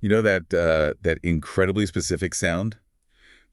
You know that incredibly specific sound?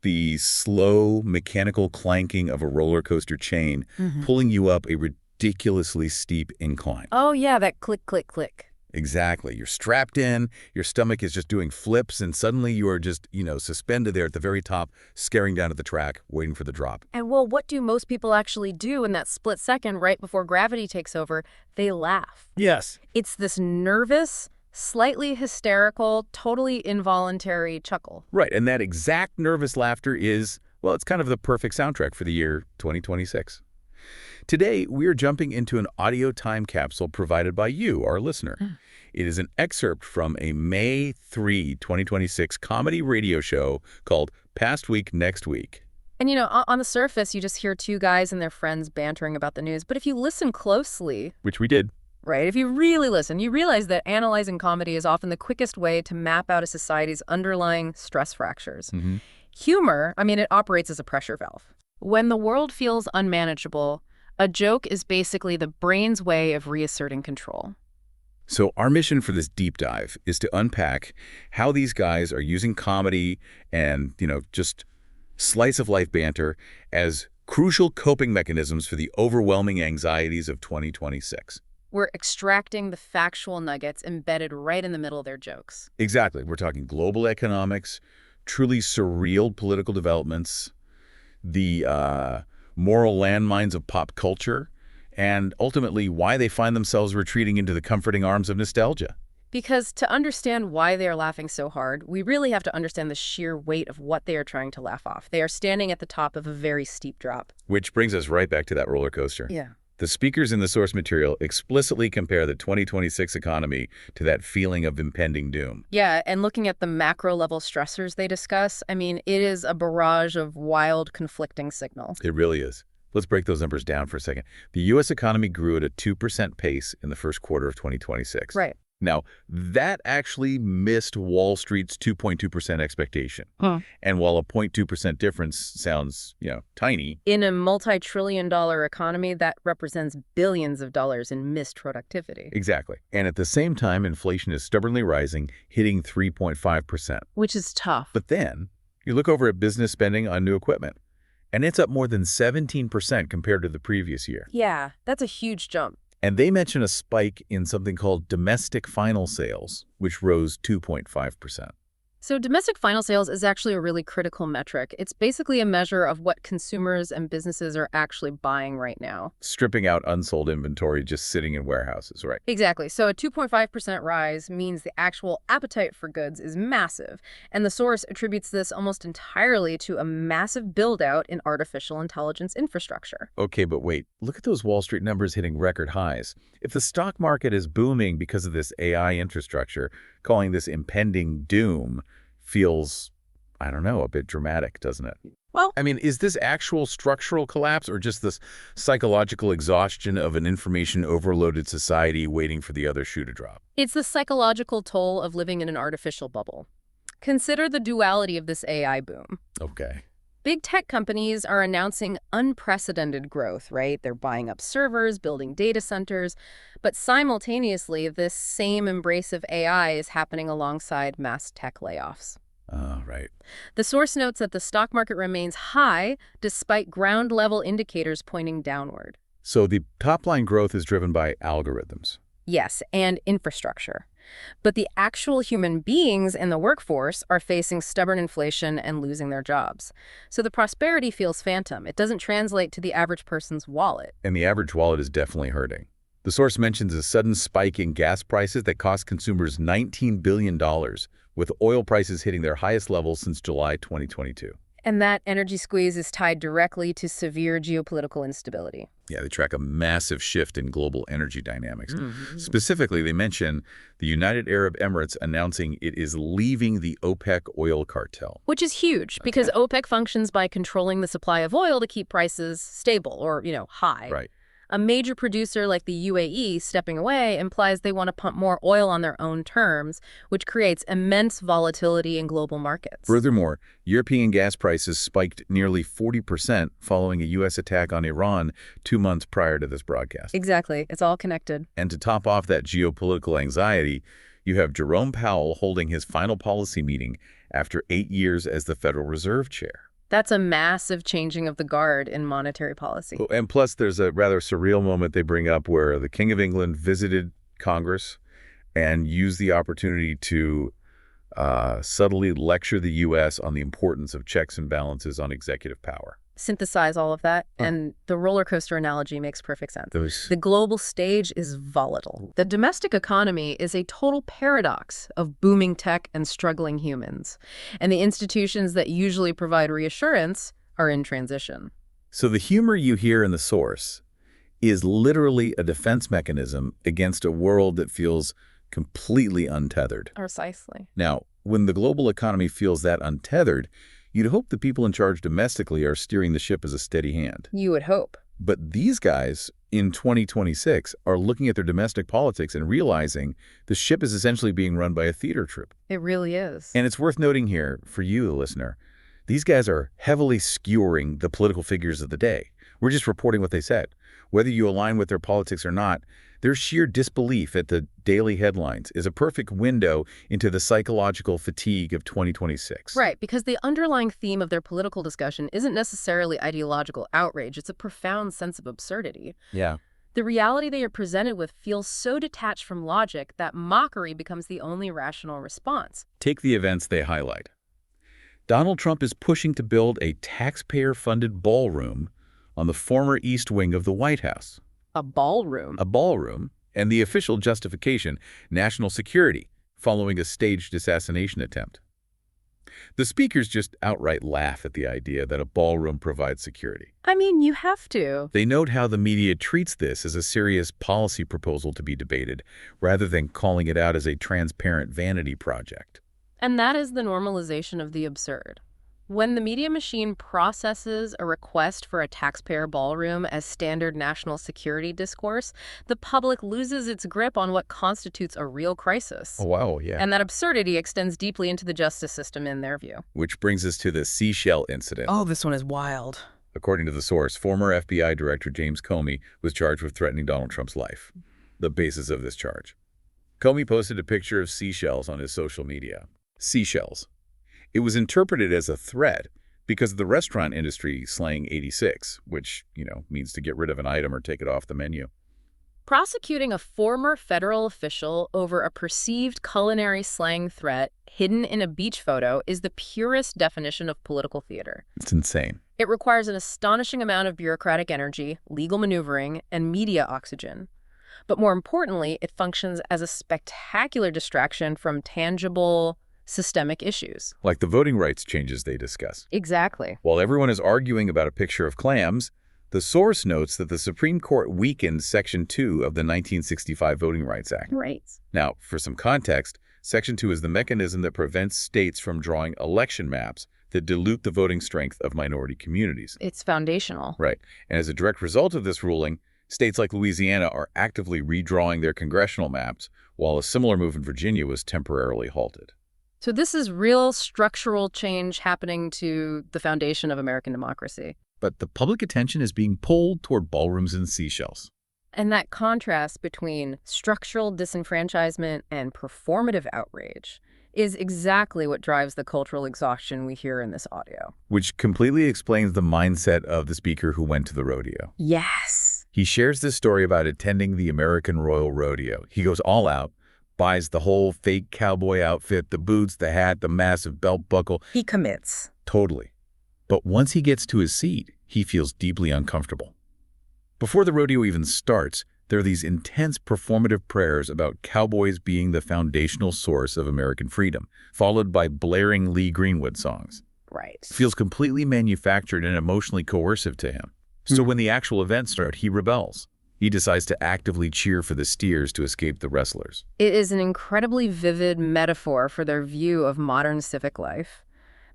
The slow, mechanical clanking of a roller coaster chain pulling you up a ridiculously steep incline. Oh, yeah, that click, click, click. Exactly. You're strapped in, your stomach is just doing flips, and suddenly you are just, suspended there at the very top, staring down at the track, waiting for the drop. And well, what do most people actually do in that split second right before gravity takes over? They laugh. Yes. It's this nervous, slightly hysterical, totally involuntary chuckle. Right, and that exact nervous laughter is, well, it's kind of the perfect soundtrack for the year 2026. Today, we are jumping into an audio time capsule provided by you, our listener. It is an excerpt from a May 3, 2026 comedy radio show called Past Week, Next Week. And on the surface, you just hear two guys and their friends bantering about the news. But if you listen closely, Which we did. right, if you really listen, you realize that analyzing comedy is often the quickest way to map out a society's underlying stress fractures. Humor, it operates as a pressure valve. When the world feels unmanageable, a joke is basically the brain's way of reasserting control. So our mission for this deep dive is to unpack how these guys are using comedy and, just slice-of-life banter as crucial coping mechanisms for the overwhelming anxieties of 2026. We're extracting the factual nuggets embedded right in the middle of their jokes. Exactly. We're talking global economics, truly surreal political developments, the moral landmines of pop culture, and ultimately why they find themselves retreating into the comforting arms of nostalgia. Because to understand why they are laughing so hard, we really have to understand the sheer weight of what they are trying to laugh off. They are standing at the top of a very steep drop. Which brings us right back to that roller coaster. Yeah. The speakers in the source material explicitly compare the 2026 economy to that feeling of impending doom. Yeah, and looking at the macro-level stressors they discuss, it is a barrage of wild, conflicting signals. It really is. Let's break those numbers down for a second. The U.S. economy grew at a 2% pace in the first quarter of 2026. Right. Now, that actually missed Wall Street's 2.2% expectation. And while a 0.2% difference sounds, tiny, in a multi-trillion-dollar economy, that represents billions of dollars in missed productivity. Exactly. And at the same time, inflation is stubbornly rising, hitting 3.5%. Which is tough. But then, you look over at business spending on new equipment, and it's up more than 17% compared to the previous year. Yeah, that's a huge jump. And they mention a spike in something called domestic final sales, which rose 2.5%. So domestic final sales is actually a really critical metric. It's basically a measure of what consumers and businesses are actually buying right now. Stripping out unsold inventory just sitting in warehouses, right? Exactly. So a 2.5% rise means the actual appetite for goods is massive. And the source attributes this almost entirely to a massive build-out in artificial intelligence infrastructure. Okay, but wait. Look at those Wall Street numbers hitting record highs. If the stock market is booming because of this AI infrastructure, calling this impending doom feels, I don't know, a bit dramatic, doesn't it? Well, is this actual structural collapse or just this psychological exhaustion of an information overloaded society waiting for the other shoe to drop? it's the psychological toll of living in an artificial bubble. Consider the duality of this AI boom. Okay. Big tech companies are announcing unprecedented growth, right? They're buying up servers, building data centers, but simultaneously, this same embrace of AI is happening alongside mass tech layoffs. Oh, right. The source notes that the stock market remains high despite ground-level indicators pointing downward. So the top-line growth is driven by algorithms. Yes, and infrastructure. But the actual human beings in the workforce are facing stubborn inflation and losing their jobs. So the prosperity feels phantom. It doesn't translate to the average person's wallet. And the average wallet is definitely hurting. The source mentions a sudden spike in gas prices that cost consumers $19 billion, with oil prices hitting their highest levels since July 2022. And that energy squeeze is tied directly to severe geopolitical instability. Yeah, they track a massive shift in global energy dynamics. Specifically, they mention the United Arab Emirates announcing it is leaving the OPEC oil cartel. Which is huge because OPEC functions by controlling the supply of oil to keep prices stable or, high. Right. A major producer like the UAE stepping away implies they want to pump more oil on their own terms, which creates immense volatility in global markets. Furthermore, European gas prices spiked nearly 40% following a U.S. attack on Iran 2 months prior to this broadcast. Exactly. It's all connected. And to top off that geopolitical anxiety, You have Jerome Powell holding his final policy meeting after 8 years as the Federal Reserve Chair. That's a massive changing of the guard in monetary policy. Oh, and plus, there's a rather surreal moment they bring up where the King of England visited Congress and used the opportunity to subtly lecture the U.S. on the importance of checks and balances on executive power. Synthesize all of that, and the roller coaster analogy makes perfect sense. Those... The global stage is volatile. The domestic economy is a total paradox of booming tech and struggling humans. And the institutions that usually provide reassurance are in transition. So the humor you hear in the source is literally a defense mechanism against a world that feels completely untethered. Precisely. Now, when the global economy feels that untethered, you'd hope the people in charge domestically are steering the ship as a steady hand. You would hope. But these guys in 2026 are looking at their domestic politics and realizing the ship is essentially being run by a theater troupe. It really is. And it's worth noting here, for you, the listener, these guys are heavily skewering the political figures of the day. We're just reporting what they said. Whether you align with their politics or not, their sheer disbelief at the daily headlines is a perfect window into the psychological fatigue of 2026. Right, because the underlying theme of their political discussion isn't necessarily ideological outrage. It's a profound sense of absurdity. Yeah. The reality they are presented with feels so detached from logic that mockery becomes the only rational response. Take the events they highlight. Donald Trump is pushing to build a taxpayer-funded ballroom on the former East Wing of the White House. A ballroom? A ballroom, and the official justification, national security, following a staged assassination attempt. The speakers just outright laugh at the idea that a ballroom provides security. I mean, you have to. They note how the media treats this as a serious policy proposal to be debated, rather than calling it out as a transparent vanity project. And that is the normalization of the absurd. When the media machine processes a request for a taxpayer ballroom as standard national security discourse, the public loses its grip on what constitutes a real crisis. Oh, wow, yeah. And that absurdity extends deeply into the justice system in their view. Which brings us to the seashell incident. Oh, this one is wild. According to the source, former FBI Director James Comey was charged with threatening Donald Trump's life. The basis of this charge. Comey posted a picture of seashells on his social media. Seashells. It was interpreted as a threat because of the restaurant industry slang 86, which, means to get rid of an item or take it off the menu. Prosecuting a former federal official over a perceived culinary slang threat hidden in a beach photo is the purest definition of political theater. It's insane. It requires an astonishing amount of bureaucratic energy, legal maneuvering, and media oxygen. But more importantly, it functions as a spectacular distraction from tangible, systemic issues. Like the voting rights changes they discuss. Exactly. While everyone is arguing about a picture of clams, the source notes that the Supreme Court weakened Section 2 of the 1965 Voting Rights Act. Right. Now, for some context, Section 2 is the mechanism that prevents states from drawing election maps that dilute the voting strength of minority communities. It's foundational. Right. And as a direct result of this ruling, states like Louisiana are actively redrawing their congressional maps, while a similar move in Virginia was temporarily halted. So this is real structural change happening to the foundation of American democracy. But the public attention is being pulled toward ballrooms and seashells. And that contrast between structural disenfranchisement and performative outrage is exactly what drives the cultural exhaustion we hear in this audio. Which completely explains the mindset of the speaker who went to the rodeo. Yes. He shares this story about attending the American Royal Rodeo. He goes all out, buys the whole fake cowboy outfit, the boots, the hat, the massive belt buckle. He commits. Totally. But once he gets to his seat, he feels deeply uncomfortable. Before the rodeo even starts, there are these intense performative prayers about cowboys being the foundational source of American freedom, followed by blaring Lee Greenwood songs. Right. It feels completely manufactured and emotionally coercive to him. So when the actual events start, he rebels. He decides to actively cheer for the steers to escape the wrestlers. It is an incredibly vivid metaphor for their view of modern civic life.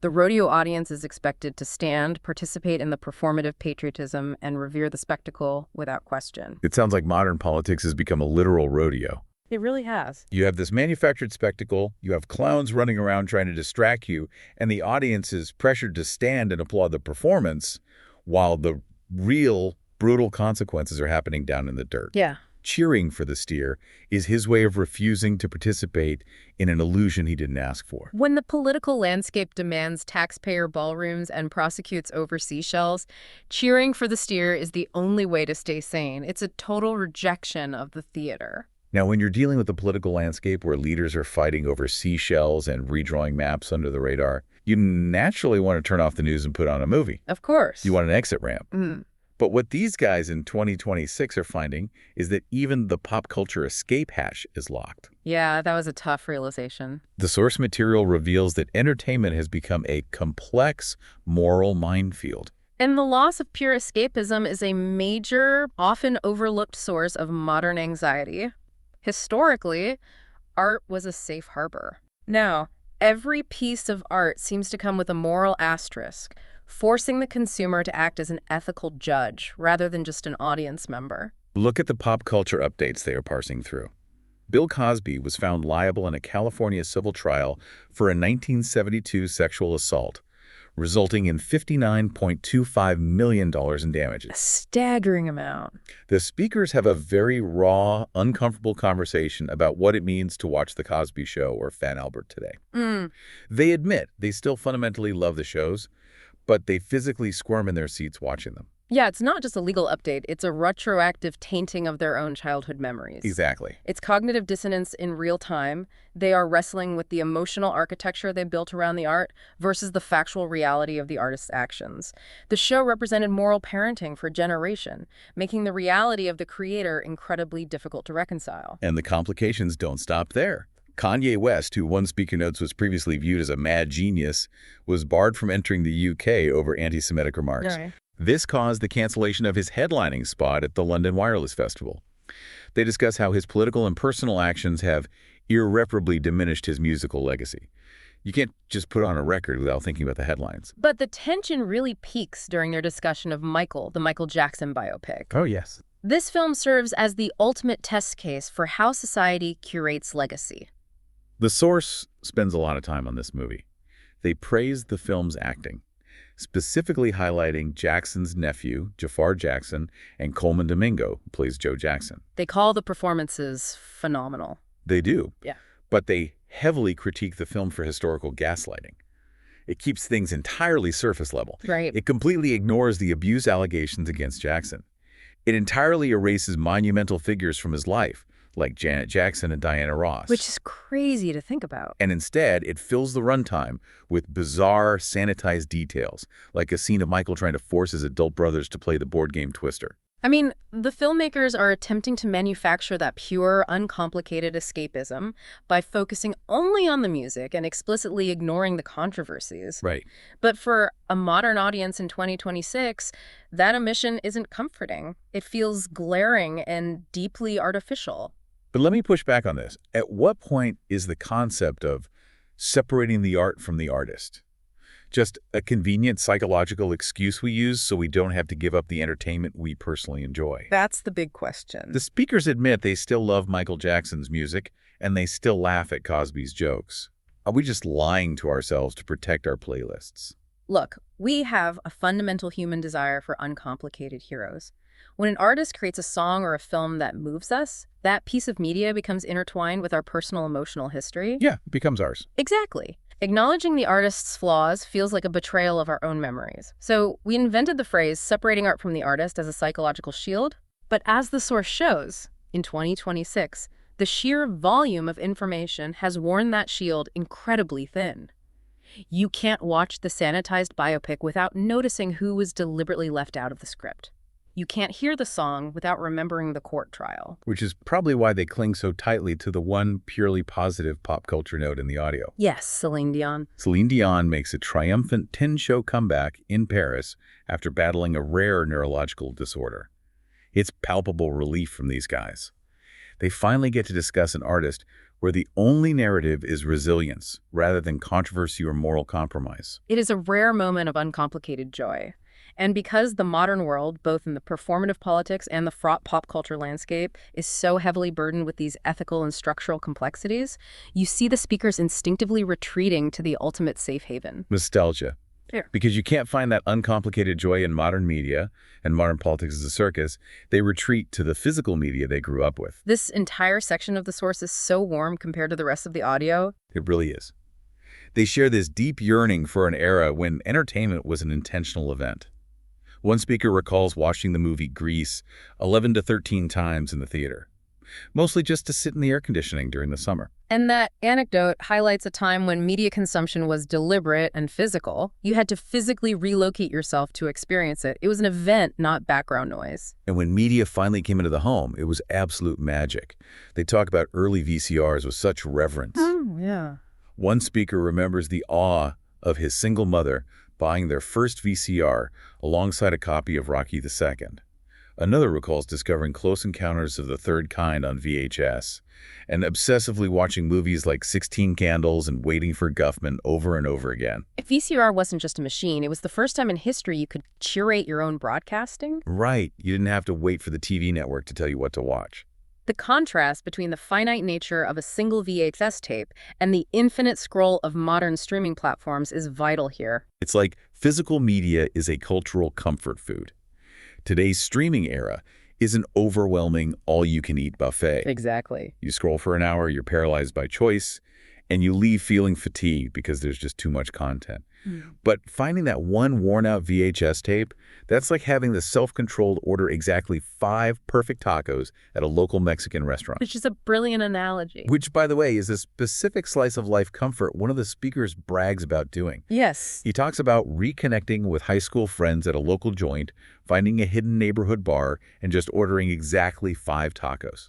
The rodeo audience is expected to stand, participate in the performative patriotism, and revere the spectacle without question. It sounds like modern politics has become a literal rodeo. It really has. You have this manufactured spectacle, you have clowns running around trying to distract you, and the audience is pressured to stand and applaud the performance while the real brutal consequences are happening down in the dirt. Yeah. Cheering for the steer is his way of refusing to participate in an illusion he didn't ask for. When the political landscape demands taxpayer ballrooms and prosecutes overseas shells, cheering for the steer is the only way to stay sane. It's a total rejection of the theater. Now, when you're dealing with the political landscape where leaders are fighting over seashells and redrawing maps under the radar, you naturally want to turn off the news and put on a movie. Of course. You want an exit ramp. Mm. But what these guys in 2026 are finding is that even the pop culture escape hatch is locked. Yeah, that was a tough realization. The source material reveals that entertainment has become a complex moral minefield. And the loss of pure escapism is a major, often overlooked source of modern anxiety. Historically, art was a safe harbor. Now, every piece of art seems to come with a moral asterisk, forcing the consumer to act as an ethical judge rather than just an audience member. Look at the pop culture updates they are parsing through. Bill Cosby was found liable in a California civil trial for a 1972 sexual assault, resulting in $59.25 million in damages. A staggering amount. The speakers have a very raw, uncomfortable conversation about what it means to watch The Cosby Show or Fat Albert today. They admit they still fundamentally love the shows, but they physically squirm in their seats watching them. Yeah, it's not just a legal update. It's a retroactive tainting of their own childhood memories. Exactly. It's cognitive dissonance in real time. They are wrestling with the emotional architecture they built around the art versus the factual reality of the artist's actions. The show represented moral parenting for a generation, making the reality of the creator incredibly difficult to reconcile. And the complications don't stop there. Kanye West, who one speaker notes was previously viewed as a mad genius, was barred from entering the UK over anti-Semitic remarks. Right. This caused the cancellation of his headlining spot at the London Wireless Festival. They discuss how his political and personal actions have irreparably diminished his musical legacy. You can't just put on a record without thinking about the headlines. But the tension really peaks during their discussion of Michael, the Michael Jackson biopic. Oh, yes. This film serves as the ultimate test case for how society curates legacy. The source spends a lot of time on this movie. They praise the film's acting, specifically highlighting Jackson's nephew, Jafar Jackson, and Coleman Domingo, who plays Joe Jackson. They call the performances phenomenal. They do. Yeah. But they heavily critique the film for historical gaslighting. It keeps things entirely surface level. Right. It completely ignores the abuse allegations against Jackson. It entirely erases monumental figures from his life, like Janet Jackson and Diana Ross. Which is crazy to think about. And instead, it fills the runtime with bizarre, sanitized details, like a scene of Michael trying to force his adult brothers to play the board game Twister. I mean, the filmmakers are attempting to manufacture that pure, uncomplicated escapism by focusing only on the music and explicitly ignoring the controversies. Right. But for a modern audience in 2026, that omission isn't comforting. It feels glaring and deeply artificial. But let me push back on this. At what point is the concept of separating the art from the artist just a convenient psychological excuse we use so we don't have to give up the entertainment we personally enjoy? That's the big question. The speakers admit they still love Michael Jackson's music, and they still laugh at Cosby's jokes. Are we just lying to ourselves to protect our playlists? Look, we have a fundamental human desire for uncomplicated heroes. When an artist creates a song or a film that moves us, that piece of media becomes intertwined with our personal emotional history. Yeah, it becomes ours. Exactly. Acknowledging the artist's flaws feels like a betrayal of our own memories. So we invented the phrase separating art from the artist as a psychological shield. But as the source shows, in 2026, the sheer volume of information has worn that shield incredibly thin. You can't watch the sanitized biopic without noticing who was deliberately left out of the script. You can't hear the song without remembering the court trial. Which is probably why they cling so tightly to the one purely positive pop culture note in the audio. Yes, Celine Dion. Celine Dion makes a triumphant 10-show comeback in Paris after battling a rare neurological disorder. It's palpable relief from these guys. They finally get to discuss an artist where the only narrative is resilience rather than controversy or moral compromise. It is a rare moment of uncomplicated joy. And because the modern world, both in the performative politics and the fraught pop culture landscape, is so heavily burdened with these ethical and structural complexities, you see the speakers instinctively retreating to the ultimate safe haven. Nostalgia. Fair. Because you can't find that uncomplicated joy in modern media, and modern politics is a circus. They retreat to the physical media they grew up with. This entire section of the source is so warm compared to the rest of the audio. It really is. They share this deep yearning for an era when entertainment was an intentional event. One speaker recalls watching the movie Grease 11 to 13 times in the theater, mostly just to sit in the air conditioning during the summer. And that anecdote highlights a time when media consumption was deliberate and physical. You had to physically relocate yourself to experience it. It was an event, not background noise. And when media finally came into the home, it was absolute magic. They talk about early VCRs with such reverence. Oh, yeah. One speaker remembers the awe of his single mother buying their first VCR alongside a copy of Rocky II. Another recalls discovering Close Encounters of the Third Kind on VHS and obsessively watching movies like 16 Candles and Waiting for Guffman over and over again. A VCR wasn't just a machine. It was the first time in history you could curate your own broadcasting. Right. You didn't have to wait for the TV network to tell you what to watch. The contrast between the finite nature of a single VHS tape and the infinite scroll of modern streaming platforms is vital here. It's like physical media is a cultural comfort food. Today's streaming era is an overwhelming all-you-can-eat buffet. Exactly. You scroll for an hour, you're paralyzed by choice, and you leave feeling fatigued because there's just too much content. But finding that one worn-out VHS tape, that's like having the self-controlled order exactly 5 perfect tacos at a local Mexican restaurant. Which is a brilliant analogy. Which, by the way, is a specific slice of life comfort one of the speakers brags about doing. Yes. He talks about reconnecting with high school friends at a local joint, finding a hidden neighborhood bar, and just ordering exactly 5 tacos.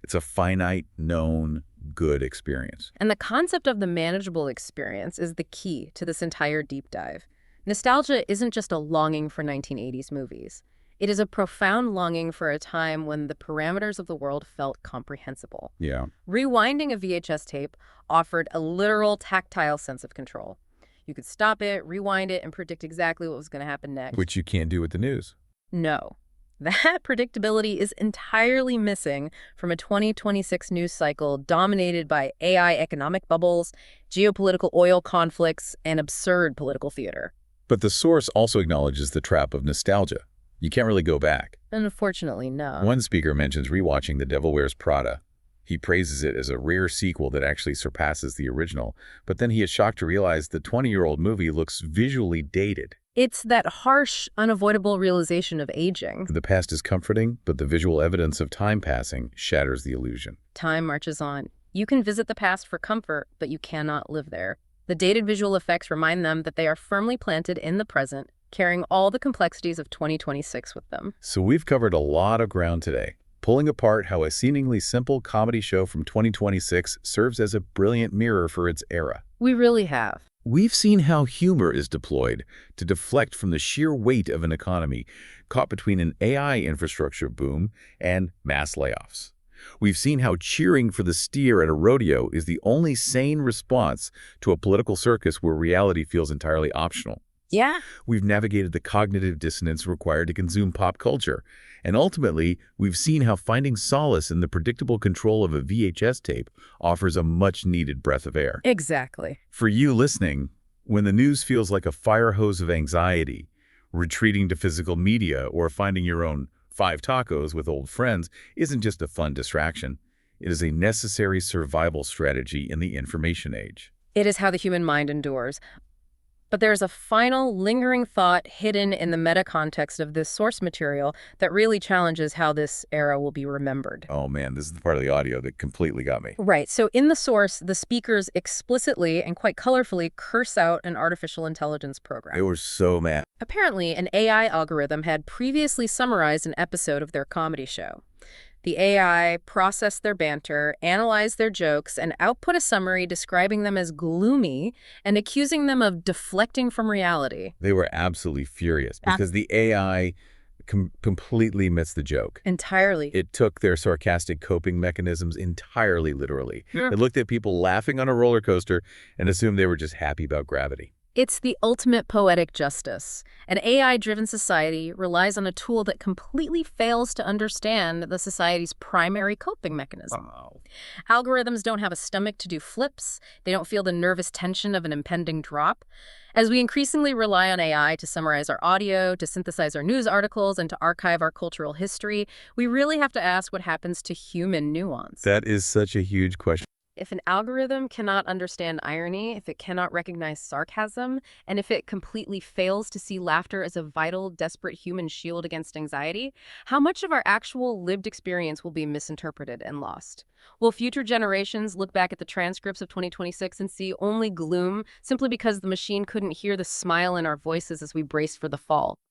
It's a finite, known, good experience. And the concept of the manageable experience is the key to this entire deep dive. Nostalgia isn't just a longing for 1980s movies. It is a profound longing for a time when the parameters of the world felt comprehensible. Yeah. Rewinding a VHS tape offered a literal tactile sense of control. You could stop it, rewind it, and predict exactly what was going to happen next. Which you can't do with the news. No. That predictability is entirely missing from a 2026 news cycle dominated by AI economic bubbles, geopolitical oil conflicts, and absurd political theater. But the source also acknowledges the trap of nostalgia. You can't really go back. Unfortunately, no. One speaker mentions rewatching The Devil Wears Prada. He praises it as a rare sequel that actually surpasses the original, but then he is shocked to realize the 20-year-old movie looks visually dated. It's that harsh, unavoidable realization of aging. The past is comforting, but the visual evidence of time passing shatters the illusion. Time marches on. You can visit the past for comfort, but you cannot live there. The dated visual effects remind them that they are firmly planted in the present, carrying all the complexities of 2026 with them. So we've covered a lot of ground today, pulling apart how a seemingly simple comedy show from 2026 serves as a brilliant mirror for its era. We really have. We've seen how humor is deployed to deflect from the sheer weight of an economy caught between an AI infrastructure boom and mass layoffs. We've seen how cheering for the steer at a rodeo is the only sane response to a political circus where reality feels entirely optional. Yeah. We've navigated the cognitive dissonance required to consume pop culture. And ultimately, we've seen how finding solace in the predictable control of a VHS tape offers a much-needed breath of air. Exactly. For you listening, when the news feels like a fire hose of anxiety, retreating to physical media or finding your own 5 tacos with old friends isn't just a fun distraction. It is a necessary survival strategy in the information age. It is how the human mind endures. But there's a final, lingering thought hidden in the meta-context of this source material that really challenges how this era will be remembered. Oh man, this is the part of the audio that completely got me. Right. So in the source, the speakers explicitly and quite colorfully curse out an artificial intelligence program. They were so mad. Apparently, an AI algorithm had previously summarized an episode of their comedy show. The AI processed their banter, analyzed their jokes, and output a summary describing them as gloomy and accusing them of deflecting from reality. They were absolutely furious because the AI completely missed the joke. Entirely. It took their sarcastic coping mechanisms entirely literally. Yeah. It looked at people laughing on a roller coaster and assumed they were just happy about gravity. It's the ultimate poetic justice. An AI-driven society relies on a tool that completely fails to understand the society's primary coping mechanism. Wow. Algorithms don't have a stomach to do flips. They don't feel the nervous tension of an impending drop. As we increasingly rely on AI to summarize our audio, to synthesize our news articles, and to archive our cultural history, we really have to ask what happens to human nuance. That is such a huge question. If an algorithm cannot understand irony, if it cannot recognize sarcasm, and if it completely fails to see laughter as a vital, desperate human shield against anxiety, how much of our actual lived experience will be misinterpreted and lost? Will future generations look back at the transcripts of 2026 and see only gloom simply because the machine couldn't hear the smile in our voices as we braced for the fall?